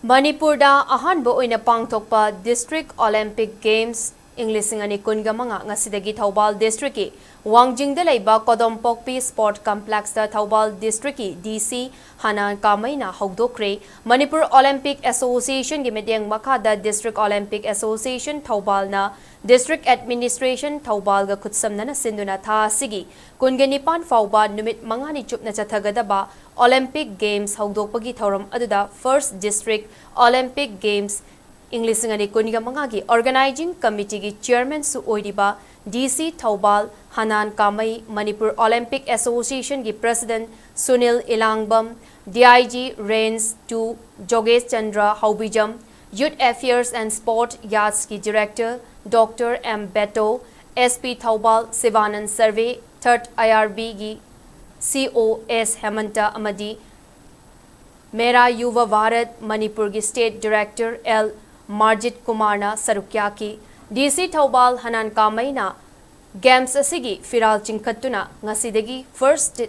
Manipurda ahanbo oina pangthokpa District Olympic Games Inglising ani kunga mga Ngasidagi Thoubal District ki Wangjingda leiba Kodompokpi Sport Complex da Thoubal District ki DC Hanan Kamaina Houdokkhre Manipur Olympic Association gi medyang makada District Olympic Association Thoubal na District Administration Thoubal ga kutsamna na sinduna tha sigi kunga nipan fauba numit mangani chupna chathagadaba Olympic Games Houdokpagi Thoram aduda First District Olympic Games Inglising ani kuniga mangagi Organizing Committee gi Chairman su oiriba DC Thoubal Hanan Kamai Manipur Olympic Association gi President Sunil Ilangbam DIG Reigns 2 Jogesh Chandra Haubijam Youth Affairs and Sport Yachts ki Director Dr. M. Beto SP Thoubal Sivanan Survey 3rd IRB gi COS Hemanta Amadi Mera Yuva Bharat Manipur gi State Director L. Marjit Kumarna Sarukyaki DC Thoubal Hanan Kamaina Games asigi Firal Chingkhatuna Ngasidagi First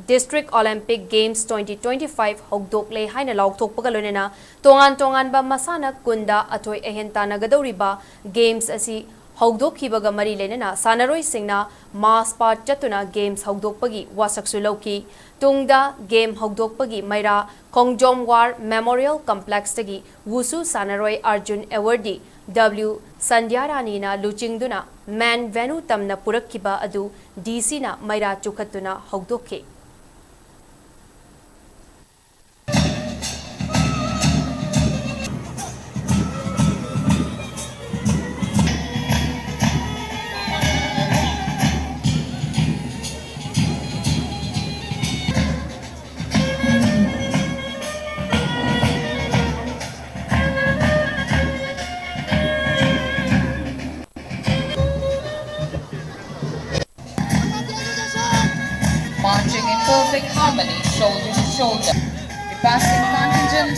District Olympic Games 2025 Houdokkhre haina laukthokpaga loinena tongan ba masana kunda athoi ahenta nagadoriba Games asi Houdokhibaga mari lenena sanaroi singna mass part chatuna Games Houdokpagi wasaksu lauki tungda game Houdokpagi maira Kongjomwar Memorial Complex tagi Wusu Sanaroi Arjun Awardee W Sandhyarani na luchingduna man venu tamna purakkiba adu DC na maira chukhatuna Houdokhe marching in perfect harmony, shoulder to shoulder. The passing contingent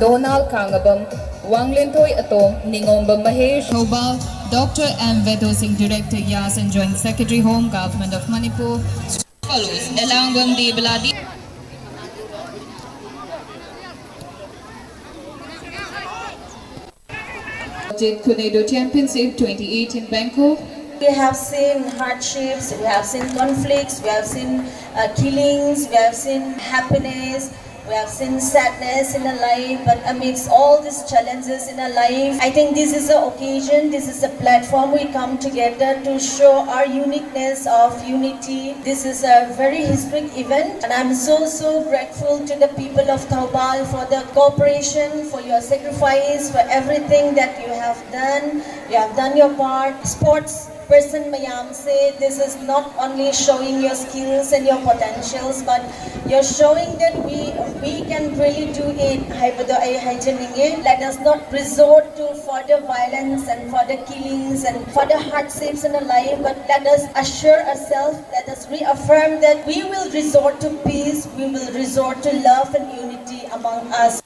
Donal Kangabam, Wanglintoi Atom, Ningomba Mahesh, Thoubal, Dr. M. Vedo Singh, Director Yas and Joint Secretary Home Government of Manipur. Follows Elangwam De Baladi. Tornado Championship 28 in Bangkok. We have seen hardships, we have seen conflicts, we have seen killings, we have seen happiness, we have seen sadness in our life. But amidst all these challenges in our life, I think this is an occasion, this is a platform we come together to show our uniqueness of unity. This is a very historic event, and I'm so grateful to the people of Thoubal for the cooperation, for your sacrifice, for everything that you have done. You have done your part. Sports person mayam say this is not only showing your skills and your potentials, but you're showing that we can really do it. Let us not resort to further violence and further killings and further hardships in our life, but let us assure ourselves, let us reaffirm that we will resort to peace, we will resort to love and unity among us.